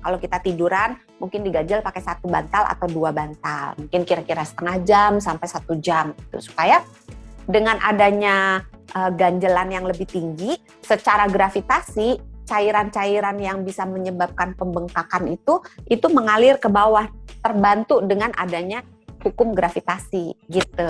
Kalau kita tiduran, mungkin diganjel pakai 1 bantal atau 2 bantal. Mungkin kira-kira setengah jam sampai 1 jam. Gitu. Supaya dengan adanya ganjelan yang lebih tinggi, secara gravitasi, cairan-cairan yang bisa menyebabkan pembengkakan itu mengalir ke bawah, terbantu dengan adanya hukum gravitasi. Gitu.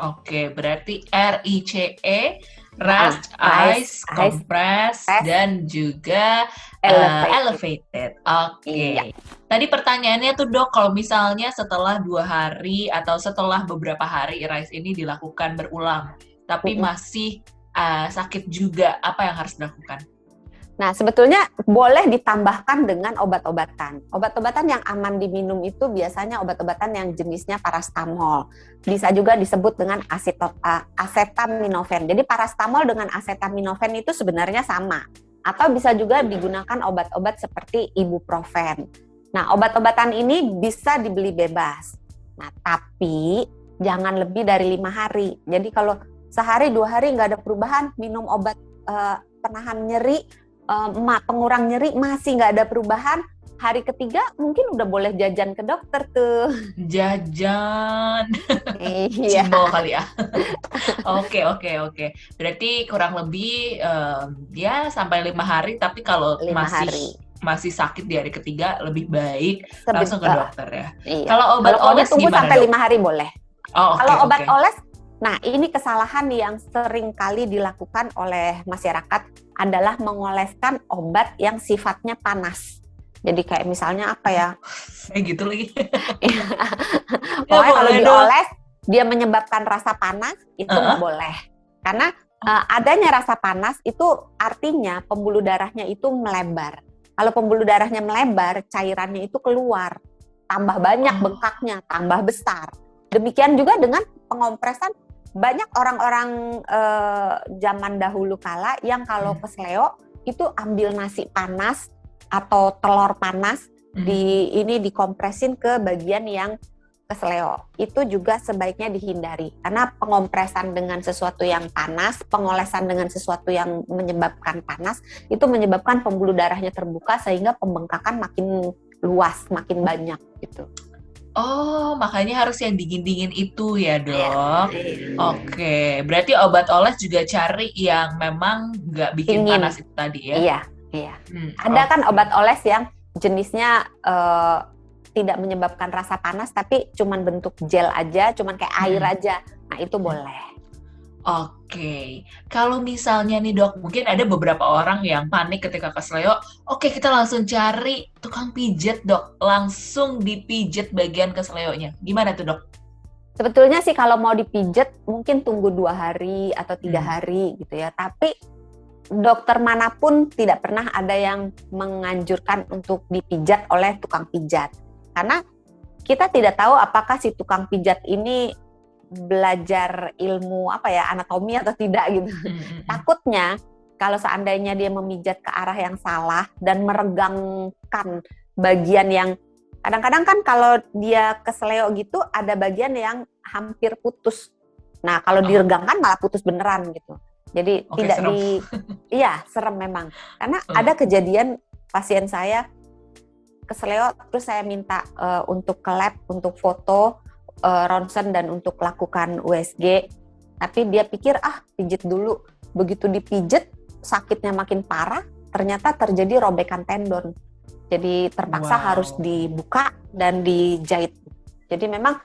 Oke, berarti RICE, rest, ice, compress, dan juga elevated. Oke. Iya. Tadi pertanyaannya tuh dok, kalau misalnya setelah 2 hari atau setelah beberapa hari RICE ini dilakukan berulang, tapi masih sakit juga, apa yang harus dilakukan? Nah, sebetulnya boleh ditambahkan dengan obat-obatan. Obat-obatan yang aman diminum itu biasanya obat-obatan yang jenisnya paracetamol. Bisa juga disebut dengan acetaminophen. Jadi paracetamol dengan acetaminophen itu sebenarnya sama. Atau bisa juga digunakan obat-obat seperti ibuprofen. Nah, obat-obatan ini bisa dibeli bebas. Nah, tapi jangan lebih dari 5 hari. Jadi kalau sehari 2 hari nggak ada perubahan, minum obat penahan nyeri, pengurang nyeri masih nggak ada perubahan, hari ketiga mungkin udah boleh jajan ke dokter tuh. Jajan. Iya. Cimol kali ya. Oke. Berarti kurang lebih ya sampai 5 hari, tapi kalau masih sakit di hari ketiga lebih baik langsung ke dokter ya. Iya. Kalau obat oles tunggu gimana? Sampai 5 hari boleh. Kalau obat oles, nah, ini kesalahan yang sering kali dilakukan oleh masyarakat adalah mengoleskan obat yang sifatnya panas. Jadi kayak misalnya apa ya? Kayak gitu lagi. Pokoknya kalau dioles, dia menyebabkan rasa panas, itu nggak boleh. Karena adanya rasa panas itu artinya pembuluh darahnya itu melebar. Kalau pembuluh darahnya melebar, cairannya itu keluar. Tambah banyak bengkaknya, tambah besar. Demikian juga dengan pengompresan. Banyak orang-orang zaman dahulu kala yang kalau kesleo itu ambil nasi panas atau telur panas dikompresin ke bagian yang kesleo. Itu juga sebaiknya dihindari karena pengompresan dengan sesuatu yang panas, pengolesan dengan sesuatu yang menyebabkan panas itu menyebabkan pembuluh darahnya terbuka sehingga pembengkakan makin luas, makin banyak gitu. Oh, makanya harus yang dingin-dingin itu ya, dok. Oke, berarti obat oles juga cari yang memang nggak bikin panas itu tadi ya? Iya. Ada kan obat oles yang jenisnya tidak menyebabkan rasa panas, tapi cuman bentuk gel aja, cuman kayak air aja. Nah, itu boleh. Oke, kalau misalnya nih dok, mungkin ada beberapa orang yang panik ketika kesleo. Oke, kita langsung cari tukang pijat dok, langsung dipijet bagian kesleonya. Gimana tuh dok? Sebetulnya sih kalau mau dipijet mungkin tunggu 2 hari atau 3 hari gitu ya. Tapi dokter manapun tidak pernah ada yang menganjurkan untuk dipijat oleh tukang pijat. Karena kita tidak tahu apakah si tukang pijat ini belajar ilmu anatomi atau tidak gitu. Takutnya kalau seandainya dia memijat ke arah yang salah dan meregangkan bagian yang kadang-kadang kan kalau dia kesleo gitu ada bagian yang hampir putus. Nah, kalau diregangkan malah putus beneran gitu. Jadi serem. Iya, serem memang. Karena ada kejadian pasien saya kesleo terus saya minta untuk ke lab untuk foto ronsen dan untuk lakukan USG, tapi dia pikir pijit dulu. Begitu dipijet sakitnya makin parah, ternyata terjadi robekan tendon. Jadi terpaksa harus dibuka dan dijahit. Jadi memang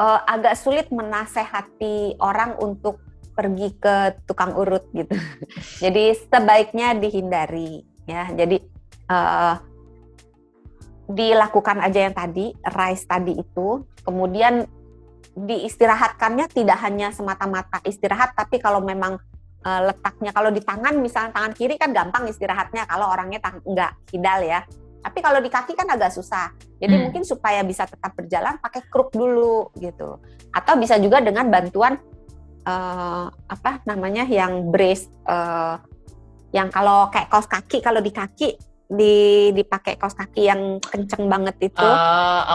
agak sulit menasehati orang untuk pergi ke tukang urut gitu. Jadi sebaiknya dihindari ya. Jadi dilakukan aja yang tadi, RICE tadi itu, kemudian diistirahatkannya tidak hanya semata-mata istirahat, tapi kalau memang letaknya, kalau di tangan, misalnya tangan kiri kan gampang istirahatnya kalau orangnya nggak kidal ya, tapi kalau di kaki kan agak susah, jadi mungkin supaya bisa tetap berjalan pakai kruk dulu gitu, atau bisa juga dengan bantuan yang brace, yang kalau kayak kaos kaki, kalau di kaki dipakai kaos kaki yang kenceng banget itu.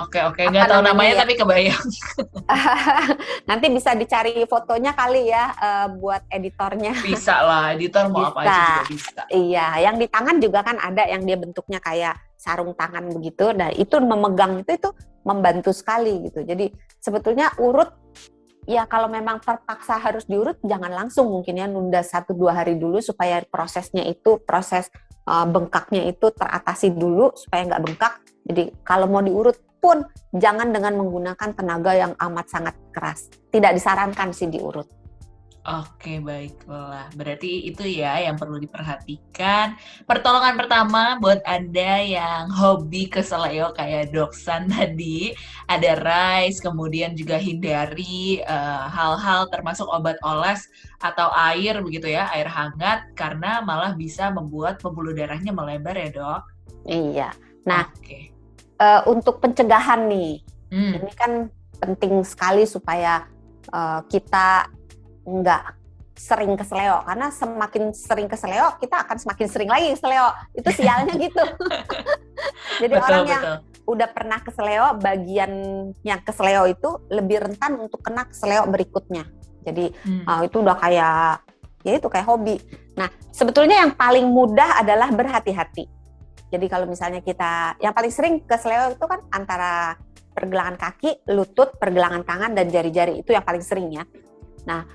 Oke. Nggak tahu namanya tapi kebayang. Nanti bisa dicari fotonya kali ya, buat editornya. Bisa lah, editor mau apa aja juga bisa. Iya, yang di tangan juga kan ada yang dia bentuknya kayak sarung tangan begitu. Nah, itu memegang itu membantu sekali gitu. Jadi sebetulnya urut, ya kalau memang terpaksa harus diurut, jangan langsung, mungkin ya nunda 1-2 hari dulu supaya proses bengkaknya itu teratasi dulu supaya nggak bengkak. Jadi kalau mau diurut pun jangan dengan menggunakan tenaga yang amat sangat keras. Tidak disarankan sih diurut. Oke, baiklah. Berarti itu ya yang perlu diperhatikan. Pertolongan pertama buat Anda yang hobi keseleo kayak Doksan tadi, ada rice, kemudian juga hindari hal-hal termasuk obat oles atau air begitu ya, air hangat, karena malah bisa membuat pembuluh darahnya melebar ya, Dok? Iya. Nah, untuk pencegahan nih, ini kan penting sekali supaya kita nggak sering keseleo, karena semakin sering keseleo kita akan semakin sering lagi keseleo, itu sialnya gitu. Jadi orang yang udah pernah keseleo, bagian yang keseleo itu lebih rentan untuk kena keseleo berikutnya. Jadi itu udah kayak hobi. Nah, sebetulnya yang paling mudah adalah berhati-hati. Jadi kalau misalnya kita, yang paling sering keseleo itu kan antara pergelangan kaki, lutut, pergelangan tangan, dan jari-jari, itu yang paling sering ya. Nah,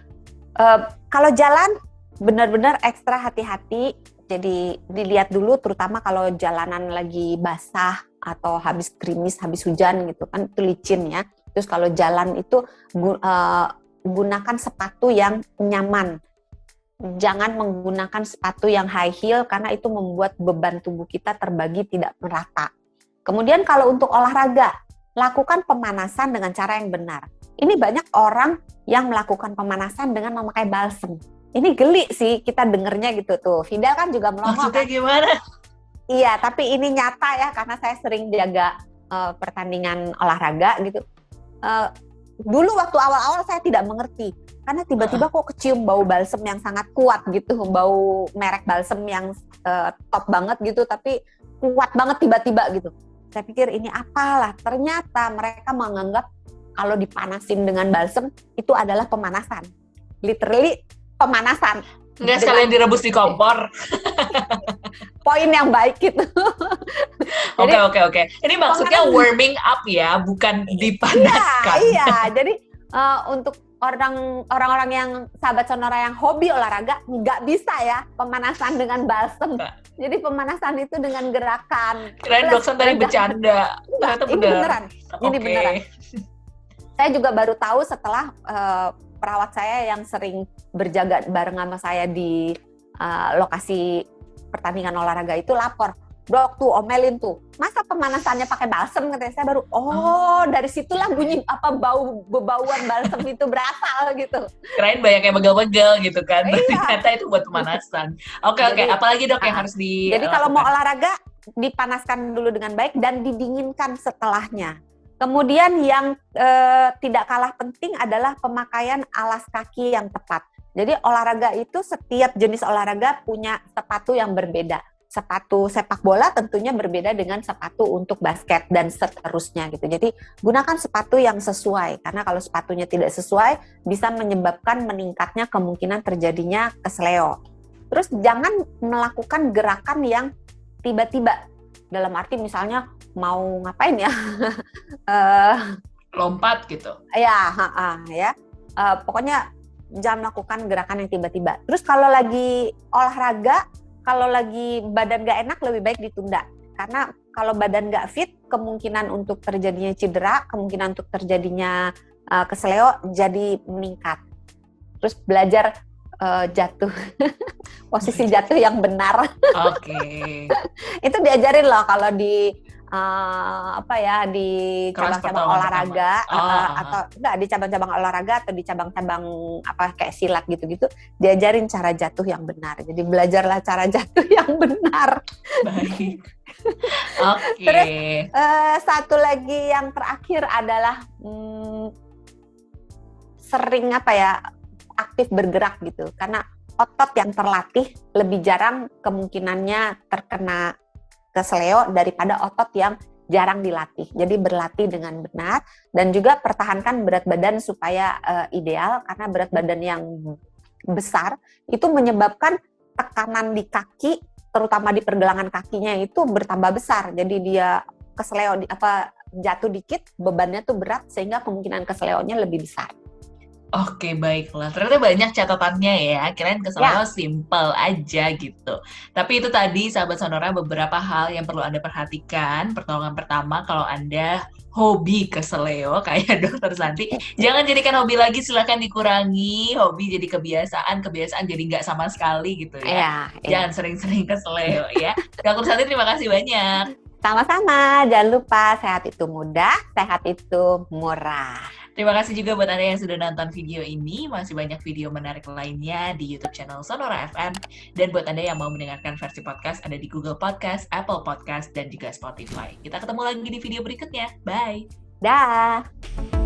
kalau jalan benar-benar ekstra hati-hati. Jadi dilihat dulu, terutama kalau jalanan lagi basah atau habis gerimis, habis hujan gitu kan, itu licin ya. Terus kalau jalan itu gunakan sepatu yang nyaman. Jangan menggunakan sepatu yang high heel karena itu membuat beban tubuh kita terbagi tidak merata. Kemudian kalau untuk olahraga, lakukan pemanasan dengan cara yang benar. Ini banyak orang yang melakukan pemanasan dengan memakai balsem. Ini geli sih kita dengernya gitu tuh. Fidel kan juga melongo. Maksudnya gimana? Iya, tapi ini nyata ya, karena saya sering jaga pertandingan olahraga gitu. Dulu waktu awal-awal saya tidak mengerti, karena tiba-tiba kok kecium bau balsem yang sangat kuat gitu, bau merek balsem yang top banget gitu, tapi kuat banget tiba-tiba gitu. Saya pikir ini apalah, ternyata mereka menganggap kalau dipanasin dengan balsem itu adalah pemanasan. Literally pemanasan. Nggak sekalian direbus di kompor. Poin yang baik gitu. Oke. Ini maksudnya warming up ya, bukan dipanaskan. Iya. Jadi untuk orang-orang yang sahabat Sonora yang hobi olahraga, nggak bisa ya pemanasan dengan balsem. Jadi pemanasan itu dengan gerakan. Kirain Doksan tadi bercanda. Ini beneran. Ini beneran. Saya juga baru tahu setelah perawat saya yang sering berjaga bareng sama saya di lokasi pertandingan olahraga itu lapor, "Dok, tuh omelin tuh, masa pemanasannya pakai balsem?" Katanya. Saya baru, dari situlah bunyi bebauan balsem itu berasal gitu. Kirain banyak yang begel-begel gitu kan, ternyata itu buat pemanasan. Oke. Apalagi Dok yang harus di... Jadi kalau mau olahraga, dipanaskan dulu dengan baik dan didinginkan setelahnya. Kemudian yang tidak kalah penting adalah pemakaian alas kaki yang tepat. Jadi olahraga itu, setiap jenis olahraga punya sepatu yang berbeda. Sepatu sepak bola tentunya berbeda dengan sepatu untuk basket dan seterusnya gitu. Jadi gunakan sepatu yang sesuai, karena kalau sepatunya tidak sesuai bisa menyebabkan meningkatnya kemungkinan terjadinya keseleo. Terus jangan melakukan gerakan yang tiba-tiba. Dalam arti misalnya mau ngapain ya? Lompat gitu. Ya. Pokoknya jangan melakukan gerakan yang tiba-tiba. Terus kalau lagi olahraga, kalau lagi badan gak enak, lebih baik ditunda. Karena kalau badan gak fit, kemungkinan untuk terjadinya cedera, kemungkinan untuk terjadinya keseleo jadi meningkat. Terus belajar jatuh, posisi jatuh yang benar. Oke. Itu diajarin loh kalau di di cabang-cabang olahraga atau enggak di cabang-cabang olahraga atau di cabang-cabang kayak silat gitu-gitu, diajarin cara jatuh yang benar. Jadi belajarlah cara jatuh yang benar. Baik. Oke. Terus satu lagi yang terakhir adalah sering aktif bergerak gitu, karena otot yang terlatih lebih jarang kemungkinannya terkena kesleo daripada otot yang jarang dilatih. Jadi berlatih dengan benar dan juga pertahankan berat badan supaya ideal, karena berat badan yang besar itu menyebabkan tekanan di kaki, terutama di pergelangan kakinya itu bertambah besar. Jadi dia kesleo jatuh dikit, bebannya tuh berat sehingga kemungkinan kesleonya lebih besar. Oke, baiklah. Ternyata banyak catatannya ya. Kirain kesleo simple aja gitu. Tapi itu tadi, sahabat Sonora, beberapa hal yang perlu Anda perhatikan. Pertolongan pertama, kalau Anda hobi kesleo, kayak Dokter Santi, jangan jadikan hobi lagi, silakan dikurangi. Hobi jadi kebiasaan jadi nggak sama sekali gitu ya. Jangan sering-sering kesleo ya. Dokter Santi, terima kasih banyak. Sama-sama, jangan lupa sehat itu mudah, sehat itu murah. Terima kasih juga buat Anda yang sudah nonton video ini. Masih banyak video menarik lainnya di YouTube channel Sonora FM. Dan buat Anda yang mau mendengarkan versi podcast, ada di Google Podcast, Apple Podcast, dan juga Spotify. Kita ketemu lagi di video berikutnya. Bye! Dah!